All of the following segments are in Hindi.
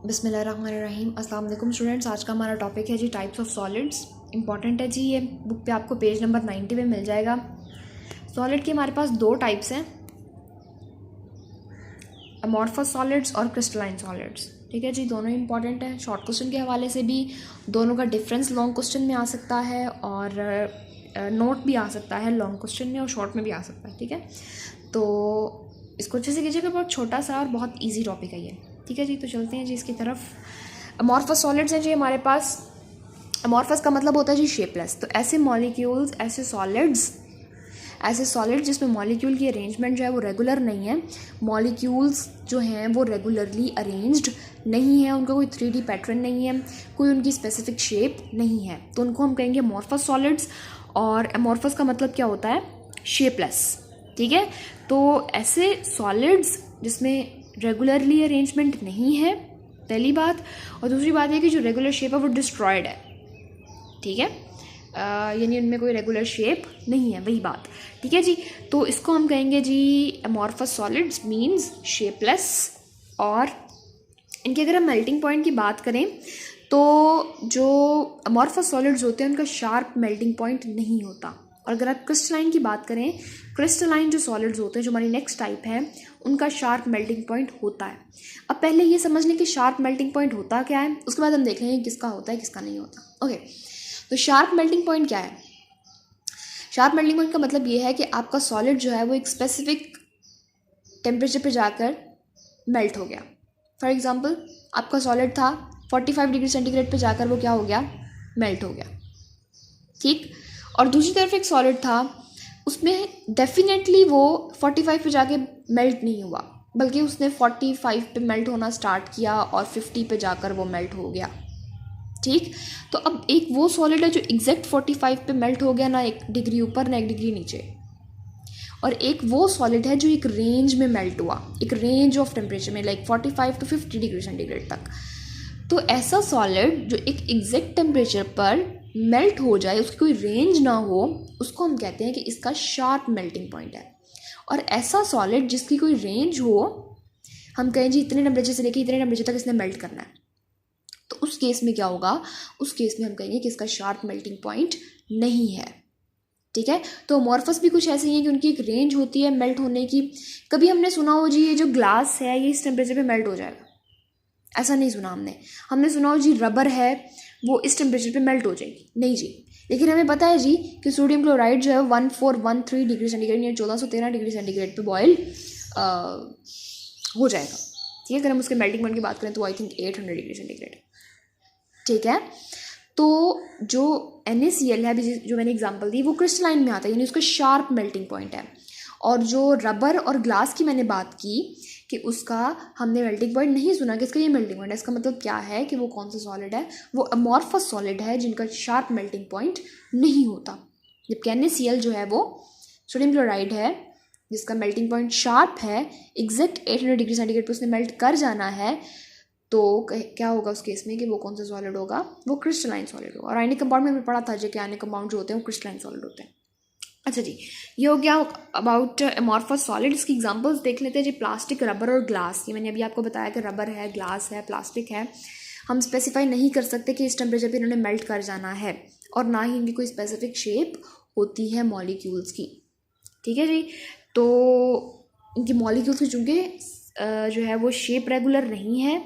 बिस्मिल्लाहिर्रहमानिर्रहीम। अस्सलाम वालेकुम स्टूडेंट्स। आज का हमारा टॉपिक है जी टाइप्स ऑफ सॉलिड्स। इंपॉर्टेंट है जी, ये बुक पे आपको पेज नंबर 90 पे मिल जाएगा। सॉलिड के हमारे पास दो टाइप्स हैं, अमॉर्फस सॉलिड्स और क्रिस्टलाइन सॉलिड्स। ठीक है जी, दोनों ही इंपॉर्टेंट हैं। शॉर्ट क्वेश्चन के हवाले से भी दोनों का डिफरेंस लॉन्ग क्वेश्चन में आ सकता है और नोट भी आ सकता है, लॉन्ग क्वेश्चन में और शॉर्ट में भी आ सकता है। ठीक है, तो इसको अच्छे से कीजिएगा, बहुत छोटा सा और बहुत ईजी टॉपिक है ये। ठीक है जी, तो चलते हैं जी इसकी तरफ। अमॉर्फस सॉलिड्स हैं जी हमारे पास। अमॉर्फस का मतलब होता है जी शेपलेस। तो ऐसे मॉलिक्यूल्स, ऐसे सॉलिड जिसमें मॉलिक्यूल की अरेंजमेंट जो है वो रेगुलर नहीं है। मॉलिक्यूल्स जो हैं वो रेगुलरली अरेंज्ड नहीं है, उनका कोई 3D पैटर्न नहीं है, कोई उनकी स्पेसिफिक शेप नहीं है, तो उनको हम कहेंगे अमॉर्फस सॉलिड्स। और अमॉर्फस का मतलब क्या होता है? शेपलेस। ठीक है, तो ऐसे सॉलिड्स जिसमें रेगुलरली अरेंजमेंट नहीं है, पहली बात। और दूसरी बात है कि जो रेगुलर शेप है वो डिस्ट्रॉयड है। ठीक है, यानी उनमें कोई रेगुलर शेप नहीं है, वही बात। ठीक है जी, तो इसको हम कहेंगे जी अमॉर्फस सॉलिड्स मींस शेपलेस। और इनके अगर हम मेल्टिंग पॉइंट की बात करें तो जो अमॉर्फस सॉलिड्स होते हैं उनका शार्प मेल्टिंग पॉइंट नहीं होता। और अगर आप क्रिस्टलाइन की बात करें, क्रिस्टलाइन जो सॉलिड्स होते हैं, जो हमारी नेक्स्ट टाइप है, उनका शार्प मेल्टिंग पॉइंट होता है। अब पहले ये समझ लें कि शार्प मेल्टिंग पॉइंट होता क्या है, उसके बाद हम देख लेंगे किसका होता है किसका नहीं होता। ओके, तो शार्प मेल्टिंग पॉइंट क्या है? शार्प मेल्टिंग पॉइंट का मतलब ये है कि आपका सॉलिड जो है वो एक स्पेसिफिक टेम्परेचर पे जाकर मेल्ट हो गया। फॉर एग्जांपल, आपका सॉलिड था 45 डिग्री सेंटीग्रेड पे जाकर वो क्या हो गया? मेल्ट हो गया। ठीक, और दूसरी तरफ एक सॉलिड था, उसमें डेफिनेटली वो 45 पे जाके मेल्ट नहीं हुआ, बल्कि उसने 45 पे मेल्ट होना स्टार्ट किया और 50 पे जाकर वो मेल्ट हो गया। ठीक, तो अब एक वो सॉलिड है जो एग्जैक्ट 45 पे मेल्ट हो गया, ना एक डिग्री ऊपर ना एक डिग्री नीचे। और एक वो सॉलिड है जो एक रेंज में मेल्ट हुआ, एक रेंज ऑफ टेम्परेचर में, लाइक 45 टू 50 डिग्री सेंटीग्रेड तक। तो ऐसा सॉलिड जो एक एग्जैक्ट टेम्परेचर पर मेल्ट हो जाए, उसकी कोई रेंज ना हो, उसको हम कहते हैं कि इसका शार्प मेल्टिंग पॉइंट है। और ऐसा सॉलिड जिसकी कोई रेंज हो, हम कहें जी इतने टेम्परेचर से लेकर इतने टेम्परेचर तक इसने मेल्ट करना है, तो उस केस में क्या होगा? उस केस में हम कहेंगे कि इसका शार्प मेल्टिंग पॉइंट नहीं है। ठीक है, तो अमॉर्फस भी कुछ ऐसे ही है कि उनकी एक रेंज होती है मेल्ट होने की। कभी हमने सुना हो जी ये जो ग्लास है ये इस टेम्परेचर पे मेल्ट हो जाएगा, ऐसा नहीं सुना हमने। हमने सुना हो जी रबर है वो इस टेम्परेचर पे मेल्ट हो जाएगी, नहीं जी। लेकिन हमें पता है जी कि सोडियम क्लोराइड जो है 1413 डिग्री सेंटीग्रेड या 1413 डिग्री सेंटीग्रेड पे बॉयल हो जाएगा। ठीक है, अगर हम उसके मेल्टिंग पॉइंट की बात करें तो आई थिंक 800 डिग्री सेंटीग्रेड। ठीक है, तो जो NaCl है, जो मैंने एग्जांपल दी, वो क्रिस्टलाइन में आता है, यानी उसका शार्प मेल्टिंग पॉइंट है। और जो रबर और ग्लास की मैंने बात की कि उसका हमने मेल्टिंग पॉइंट नहीं सुना कि इसका ये मेल्टिंग पॉइंट है, इसका मतलब क्या है कि वो कौन सा सॉलिड है? वो अमॉर्फस सॉलिड है जिनका शार्प मेल्टिंग पॉइंट नहीं होता। जबकि NaCl जो है वो सोडियम क्लोराइड है जिसका मेल्टिंग पॉइंट शार्प है, एग्जैक्ट 800 डिग्री सेंटीग्रेड पर उसने मेल्ट कर जाना है। तो क्या होगा उस केस में कि वो कौन सा सॉलिड होगा? वो क्रिस्टलाइन सॉलिड होगा। और आयनिक कंपाउंड में भी पढ़ा था जो कि आयनिक कंपाउंड जो होते हैं वो क्रिस्टलाइन सॉलिड होते हैं। अच्छा जी, ये हो गया अबाउट अमॉर्फस सॉलिड। इसकी एग्जांपल्स देख लेते हैं जी। प्लास्टिक, रबर और ग्लास। ये मैंने अभी आपको बताया कि रबर है, ग्लास है, प्लास्टिक है। हम स्पेसिफाई नहीं कर सकते कि इस टेम्परेचर पर इन्होंने मेल्ट कर जाना है, और ना ही इनकी कोई स्पेसिफिक शेप होती है मॉलिक्यूल्स की। ठीक है जी, तो इनकी मॉलिक्यूल्स की चूँकि जो है वो शेप रेगुलर नहीं है,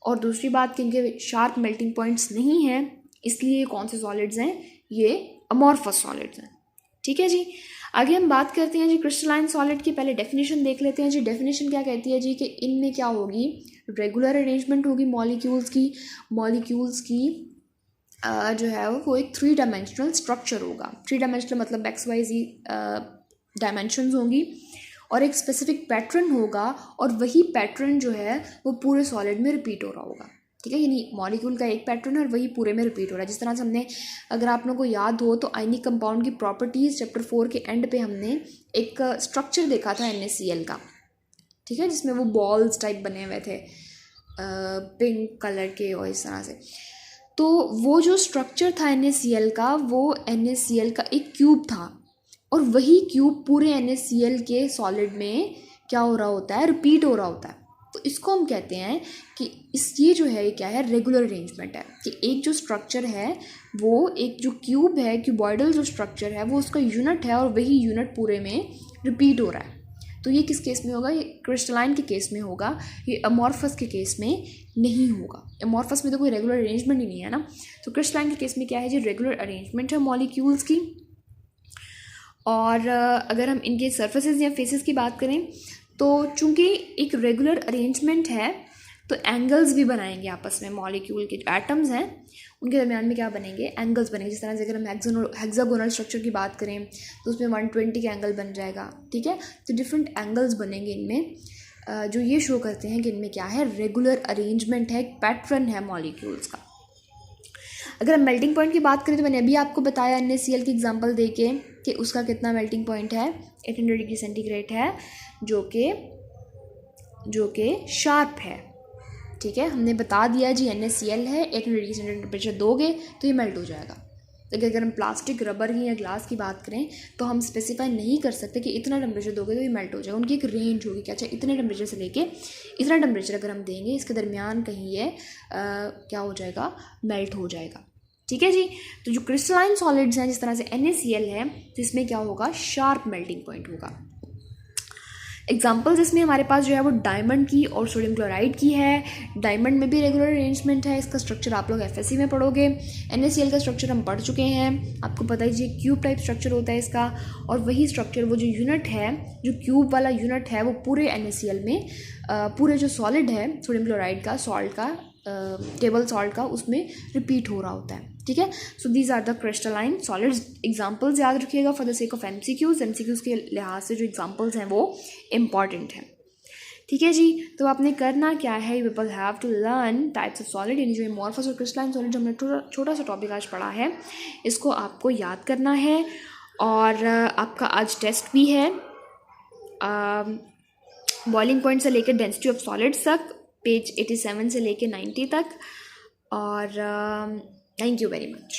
और दूसरी बात कि इनके शार्प मेल्टिंग पॉइंट्स नहीं हैं, इसलिए कौन से सॉलिड्स हैं? ये अमॉर्फस सॉलिड्स हैं। ठीक है जी, आगे हम बात करते हैं जी क्रिस्टलाइन सॉलिड की। पहले डेफिनेशन देख लेते हैं जी। डेफिनेशन क्या कहती है जी कि इनमें क्या होगी? रेगुलर अरेंजमेंट होगी मॉलिक्यूल्स की जो है वो एक 3 डायमेंशनल स्ट्रक्चर होगा। 3 डायमेंशनल मतलब XYZ डायमेंशंस होंगी, और एक स्पेसिफिक पैटर्न होगा, और वही पैटर्न जो है वो पूरे सॉलिड में रिपीट हो रहा होगा। ठीक है, यानी मॉलिक्यूल का एक पैटर्न है और वही पूरे में रिपीट हो रहा है। जिस तरह से हमने, अगर आप लोगों को याद हो तो आयनिक कंपाउंड की प्रॉपर्टीज़ चैप्टर 4 के एंड पे हमने एक स्ट्रक्चर देखा था NaCl का। ठीक है, जिसमें वो बॉल्स टाइप बने हुए थे पिंक कलर के और इस तरह से। तो वो जो स्ट्रक्चर था NaCl का, वो NaCl का एक क्यूब था, और वही क्यूब पूरे NaCl के सॉलिड में क्या हो रहा होता है? रिपीट हो रहा होता है। तो इसको हम कहते हैं कि ये जो है ये क्या है, रेगुलर अरेंजमेंट है, कि एक जो स्ट्रक्चर है वो एक जो क्यूब है, क्यूबॉइडल जो स्ट्रक्चर है वो उसका यूनिट है और वही यूनिट पूरे में रिपीट हो रहा है। तो ये किस केस में होगा, ये क्रिस्टलाइन के केस में होगा, ये अमॉर्फस के केस में नहीं होगा। अमॉर्फस में तो कोई रेगुलर अरेंजमेंट ही नहीं है ना। तो क्रिस्टलाइन के केस में क्या है, जो रेगुलर अरेंजमेंट है मॉलिक्यूल्स की। और अगर हम इनके सर्फेसेस या फेसेस की बात करें तो चूंकि एक रेगुलर अरेंजमेंट है तो एंगल्स भी बनाएंगे आपस में, मॉलिक्यूल के एटम्स हैं उनके दरमियान में क्या बनेंगे, एंगल्स बनेंगे। जिस तरह से अगर हम हेक्सागोनल स्ट्रक्चर की बात करें तो उसमें 120 का एंगल बन जाएगा, ठीक है। तो डिफरेंट एंगल्स बनेंगे इनमें, जो ये शो करते हैं कि इनमें क्या है, रेगुलर अरेंजमेंट है, एक पैटर्न है मॉलिक्यूल्स का। अगर हम मेल्टिंग पॉइंट की बात करें तो मैंने अभी आपको बताया NaCl की एग्जांपल देके कि उसका कितना मेल्टिंग पॉइंट है, 800 डिग्री सेंटीग्रेड है, जो कि शार्प है, ठीक है। हमने बता दिया जी NaCl है, 800 डिग्री सेंटीग्रेड टेम्परेचर दोगे तो ये मेल्ट हो जाएगा। लेकिन अगर हम प्लास्टिक, रबर की या ग्लास की बात करें तो हम स्पेसिफाई नहीं कर सकते कि इतना टेम्परेचर दोगे तो ये मेल्ट हो जाएगा। उनकी एक रेंज होगी कि अच्छा इतने टेम्परेचर से लेके इतना टेम्परेचर अगर हम देंगे इसके दरमियान कहीं ये क्या हो जाएगा, मेल्ट हो जाएगा, ठीक है जी। तो जो क्रिस्टलाइन सॉलिड्स हैं जिस तरह से NaCl है, जिसमें क्या होगा, शार्प मेल्टिंग पॉइंट होगा। एग्जाम्पल्स इसमें हमारे पास जो है वो डायमंड की और सोडियम क्लोराइड की है। डायमंड में भी रेगुलर अरेंजमेंट है, इसका स्ट्रक्चर आप लोग FSC में पढ़ोगे। NaCl का स्ट्रक्चर हम पढ़ चुके हैं, आपको पता ही जी क्यूब टाइप स्ट्रक्चर होता है इसका। और वही स्ट्रक्चर, वो जो यूनिट है, जो क्यूब वाला यूनिट है, वो पूरे NaCl में पूरे जो सॉलिड है सोडियम क्लोराइड का, सॉल्ट का, टेबल सॉल्ट का, उसमें रिपीट हो रहा होता है, ठीक है। So these are the crystalline solids. Examples याद रखिएगा for the sake of MCQs के लिहाज से जो एग्जाम्पल्स हैं वो इम्पॉर्टेंट हैं, ठीक है जी। तो आपने करना क्या है, you people have to learn types of solid, यानी जो अमॉर्फस और क्रिस्टलाइन सॉलिड जो हमने छोटा सा टॉपिक आज पढ़ा है, इसको आपको याद करना है। और आपका आज टेस्ट भी है बॉइलिंग पॉइंट से लेकर डेंसिटी ऑफ सॉलिड्स तक, पेज 87 से लेकर 90 तक। और थैंक यू वेरी मच।